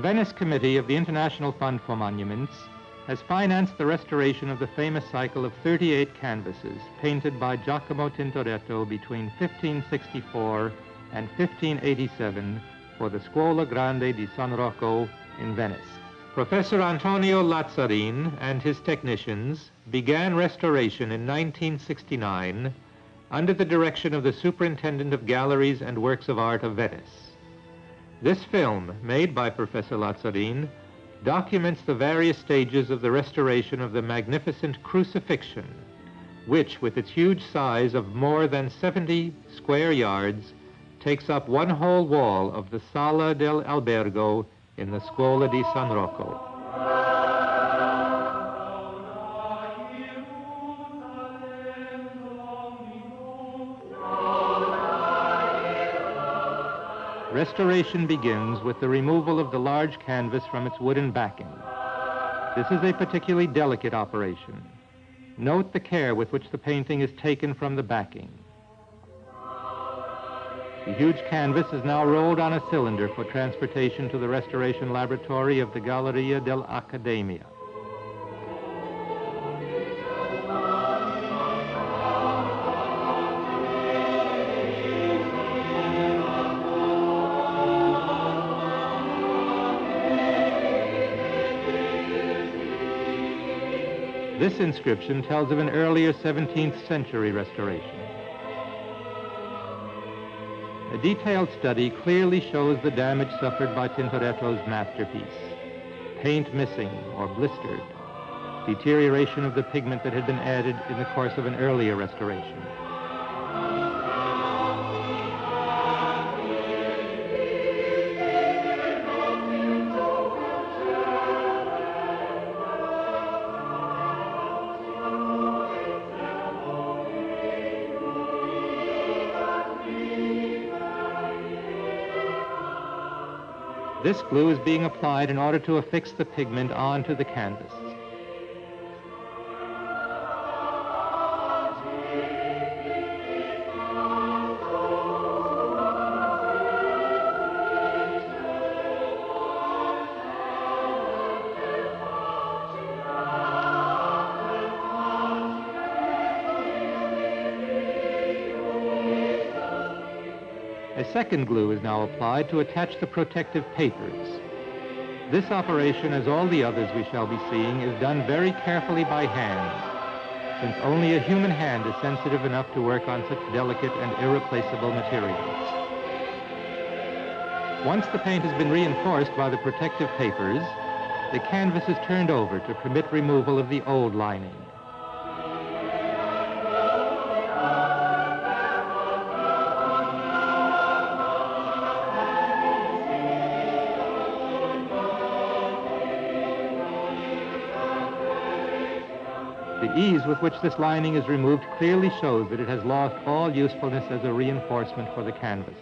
Venice Committee of the International Fund for Monuments has financed the restoration of the famous cycle of 38 canvases painted by Giacomo Tintoretto between 1564 and 1587 for the Scuola di San Rocco in Venice. Professor Antonio Lazzarin and his technicians began restoration in 1969 under the direction of the Superintendent of Galleries and Works of Art of Venice. This film, made by Professor Lazzarin, documents the various stages of the restoration of the magnificent Crucifixion, which, with its huge size of more than 70 square yards, takes up one whole wall of the Sala del Albergo in the Scuola di San Rocco. Restoration begins with the removal of the large canvas from its wooden backing. This is a particularly delicate operation. Note the care with which the painting is taken from the backing. The huge canvas is now rolled on a cylinder for transportation to the restoration laboratory of the Galleria dell'Accademia. This inscription tells of an earlier 17th century restoration. A detailed study clearly shows the damage suffered by Tintoretto's masterpiece. Paint missing or blistered, deterioration of the pigment that had been added in the course of an earlier restoration. This glue is being applied in order to affix the pigment onto the canvas. A second glue is now applied to attach the protective papers. This operation, as all the others we shall be seeing, is done very carefully by hand, since only a human hand is sensitive enough to work on such delicate and irreplaceable materials. Once the paint has been reinforced by the protective papers, the canvas is turned over to permit removal of the old lining. The ease with which this lining is removed clearly shows that it has lost all usefulness as a reinforcement for the canvas.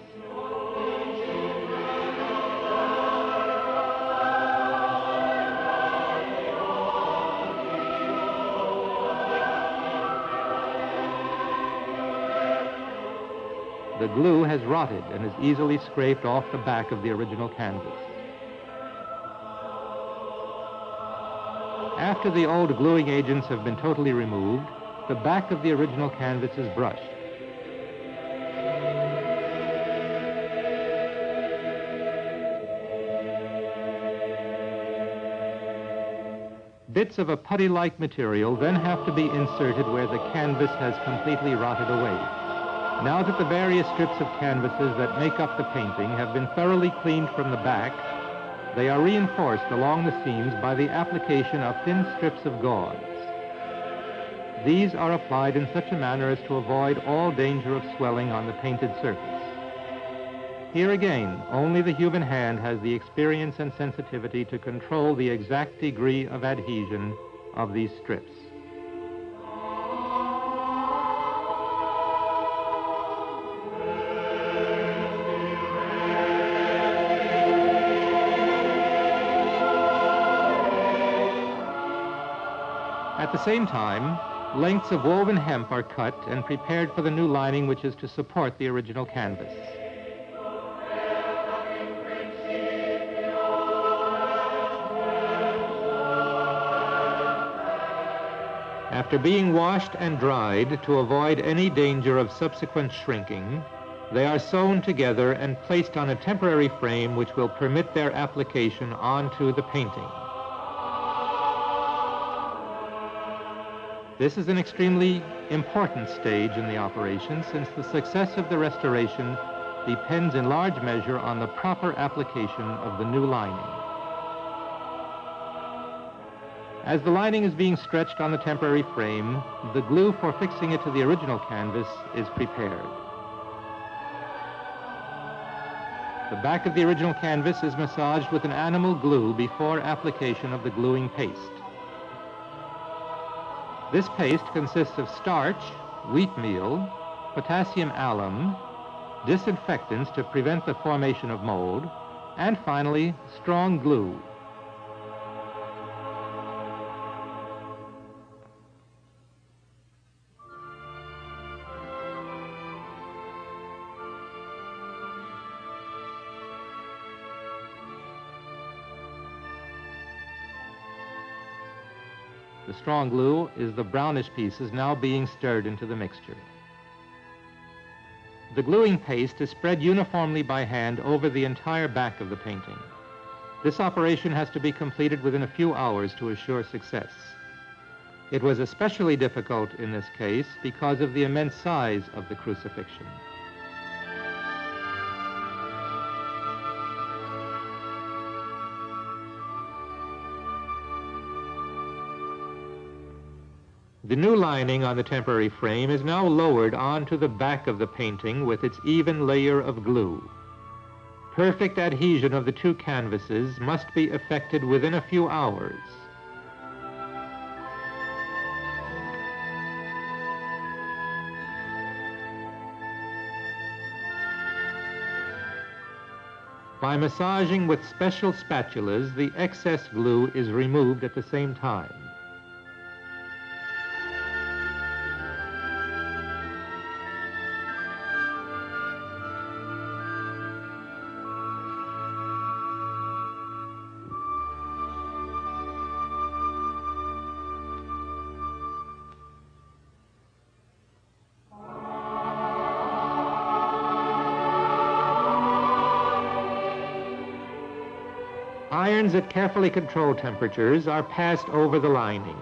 The glue has rotted and is easily scraped off the back of the original canvas. After the old gluing agents have been totally removed, the back of the original canvas is brushed. Bits of a putty-like material then have to be inserted where the canvas has completely rotted away. Now that the various strips of canvases that make up the painting have been thoroughly cleaned from the back, they are reinforced along the seams by the application of thin strips of gauze. These are applied in such a manner as to avoid all danger of swelling on the painted surface. Here again, only the human hand has the experience and sensitivity to control the exact degree of adhesion of these strips. At the same time, lengths of woven hemp are cut and prepared for the new lining which is to support the original canvas. After being washed and dried to avoid any danger of subsequent shrinking, they are sewn together and placed on a temporary frame which will permit their application onto the painting. This is an extremely important stage in the operation, since the success of the restoration depends in large measure on the proper application of the new lining. As the lining is being stretched on the temporary frame, the glue for fixing it to the original canvas is prepared. The back of the original canvas is massaged with an animal glue before application of the gluing paste. This paste consists of starch, wheat meal, potassium alum, disinfectants to prevent the formation of mold, and finally, strong glue. The strong glue is the brownish pieces now being stirred into the mixture. The gluing paste is spread uniformly by hand over the entire back of the painting. This operation has to be completed within a few hours to assure success. It was especially difficult in this case because of the immense size of the Crucifixion. The new lining on the temporary frame is now lowered onto the back of the painting with its even layer of glue. Perfect adhesion of the two canvases must be effected within a few hours. By massaging with special spatulas, the excess glue is removed at the same time. Irons at carefully controlled temperatures are passed over the lining.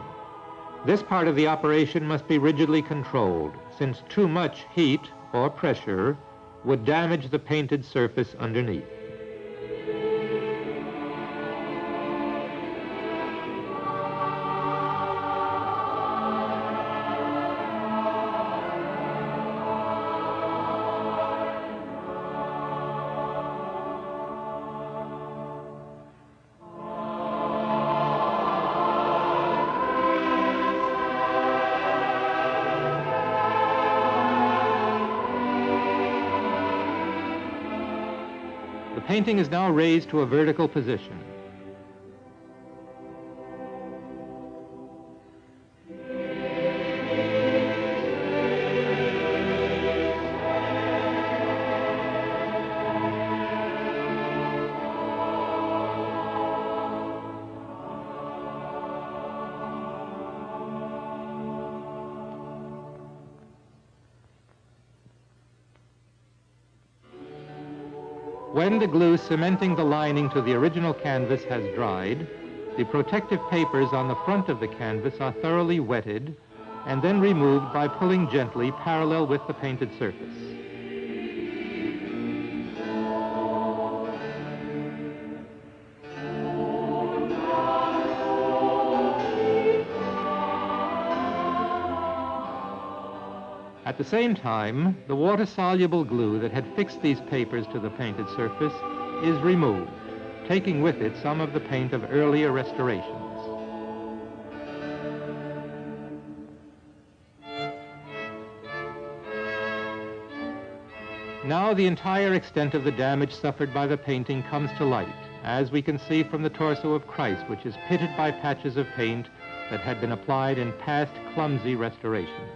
This part of the operation must be rigidly controlled, since too much heat or pressure would damage the painted surface underneath. The painting is now raised to a vertical position. When the glue cementing the lining to the original canvas has dried, the protective papers on the front of the canvas are thoroughly wetted and then removed by pulling gently parallel with the painted surface. At the same time, the water-soluble glue that had fixed these papers to the painted surface is removed, taking with it some of the paint of earlier restorations. Now the entire extent of the damage suffered by the painting comes to light, as we can see from the torso of Christ, which is pitted by patches of paint that had been applied in past clumsy restorations.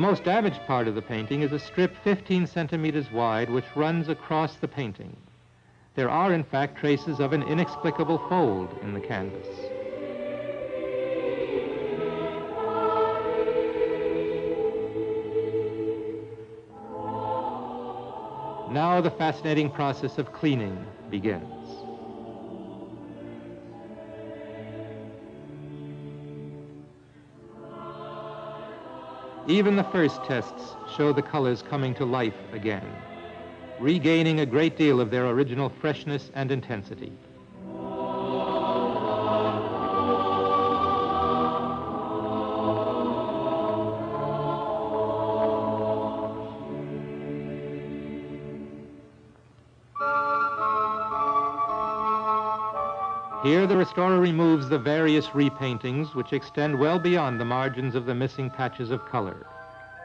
most damaged part of the painting is a strip 15 centimeters wide which runs across the painting. There are, in fact, traces of an inexplicable fold in the canvas. Now the fascinating process of cleaning begins. Even the first tests show the colors coming to life again, regaining a great deal of their original freshness and intensity. Here the restorer removes the various repaintings which extend well beyond the margins of the missing patches of color,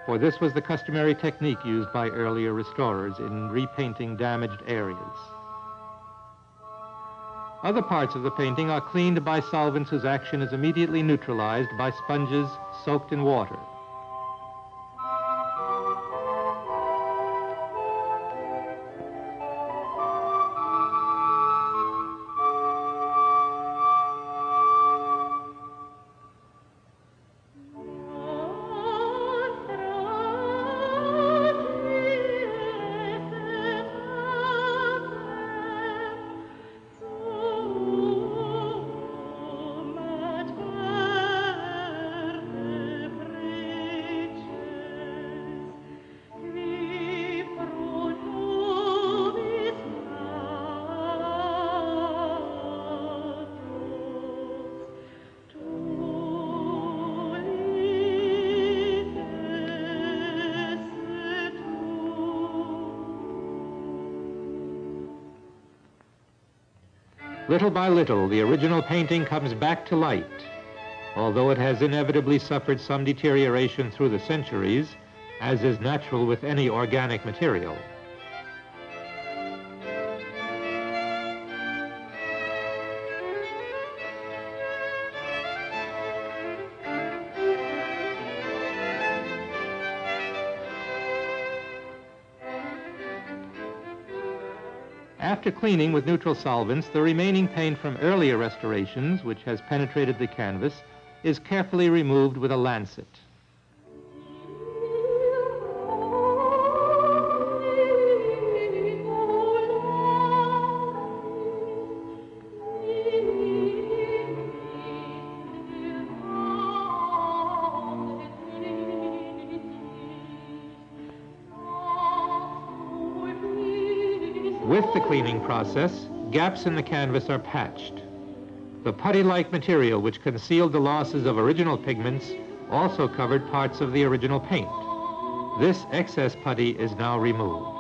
for this was the customary technique used by earlier restorers in repainting damaged areas. Other parts of the painting are cleaned by solvents whose action is immediately neutralized by sponges soaked in water. Little by little, the original painting comes back to light. Although it has inevitably suffered some deterioration through the centuries, as is natural with any organic material. After cleaning with neutral solvents, the remaining paint from earlier restorations, which has penetrated the canvas, is carefully removed with a lancet. With the cleaning process, gaps in the canvas are patched. The putty-like material which concealed the losses of original pigments also covered parts of the original paint. This excess putty is now removed.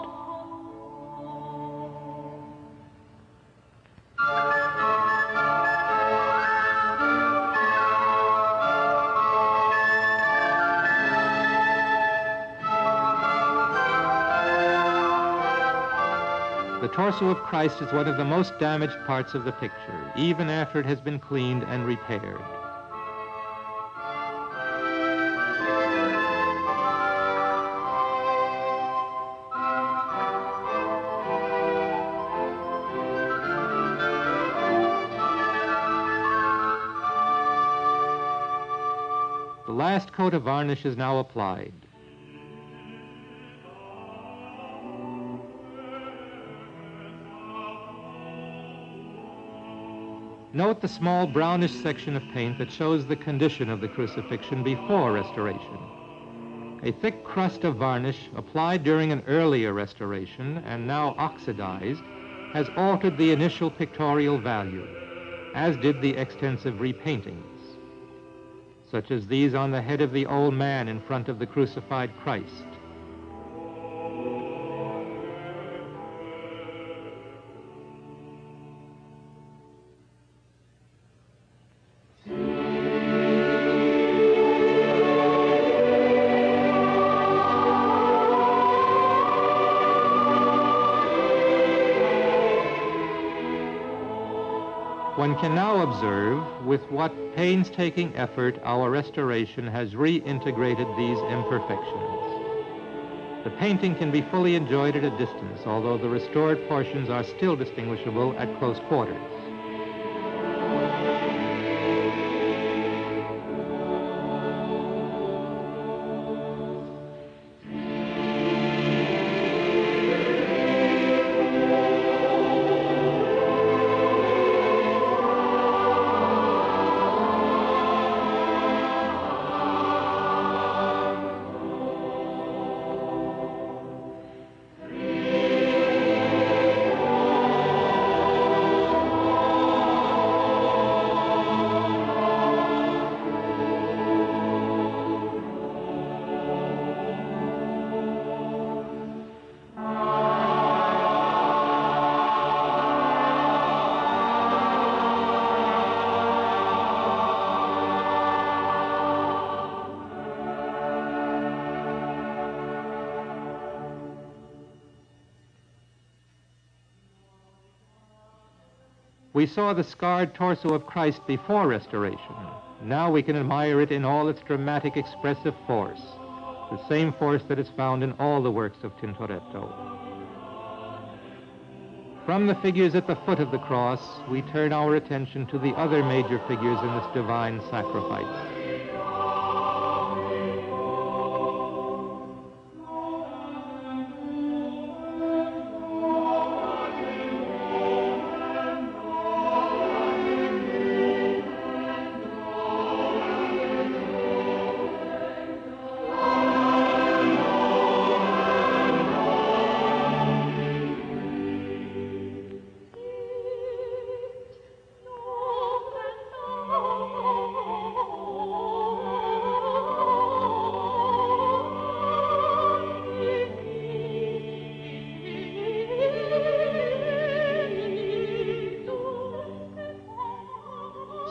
The torso of Christ is one of the most damaged parts of the picture, even after it has been cleaned and repaired. The last coat of varnish is now applied. Note the small brownish section of paint that shows the condition of the crucifixion before restoration. A thick crust of varnish applied during an earlier restoration and now oxidized has altered the initial pictorial value, as did the extensive repaintings, such as these on the head of the old man in front of the crucified Christ. One can now observe with what painstaking effort our restoration has reintegrated these imperfections. The painting can be fully enjoyed at a distance, although the restored portions are still distinguishable at close quarters. We saw the scarred torso of Christ before restoration. Now we can admire it in all its dramatic expressive force, the same force that is found in all the works of Tintoretto. From the figures at the foot of the cross, we turn our attention to the other major figures in this divine sacrifice.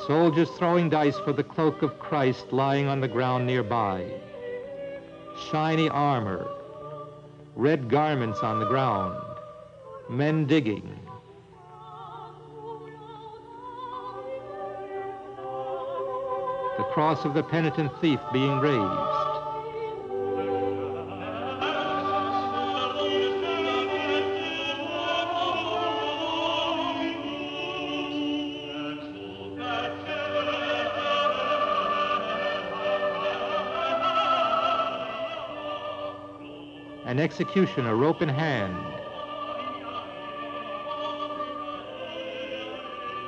Soldiers throwing dice for the cloak of Christ lying on the ground nearby. Shiny armor, red garments on the ground, men digging. The cross of the penitent thief being raised. An executioner, rope in hand.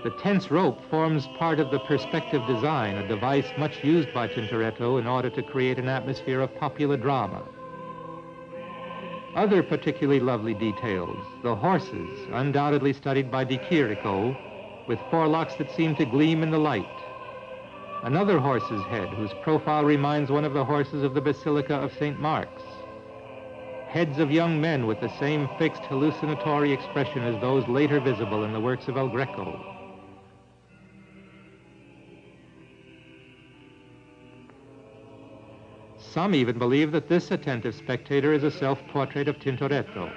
The tense rope forms part of the perspective design, a device much used by Tintoretto in order to create an atmosphere of popular drama. Other particularly lovely details, the horses, undoubtedly studied by Di Chirico, with forelocks that seem to gleam in the light. Another horse's head, whose profile reminds one of the horses of the Basilica of St. Mark's. Heads of young men with the same fixed hallucinatory expression as those later visible in the works of El Greco. Some even believe that this attentive spectator is a self-portrait of Tintoretto.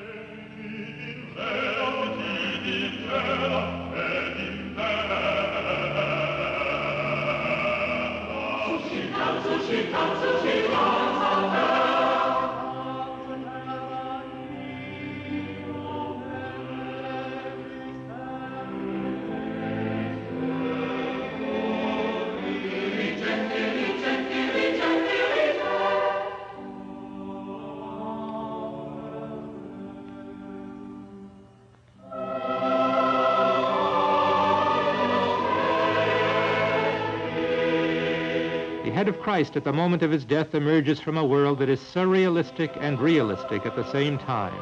The head of Christ at the moment of his death emerges from a world that is surrealistic and realistic at the same time.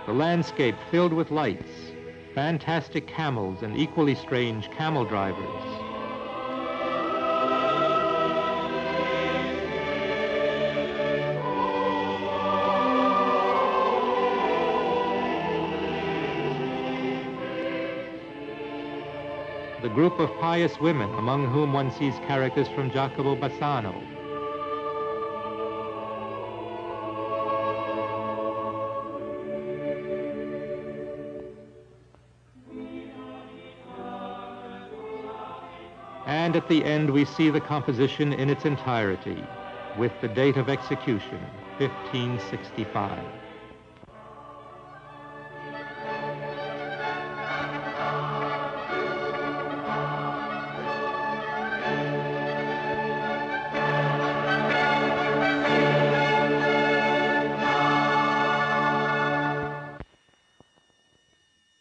The landscape filled with lights, fantastic camels and equally strange camel drivers. The group of pious women, among whom one sees characters from Giacomo Bassano. And at the end, we see the composition in its entirety, with the date of execution, 1565.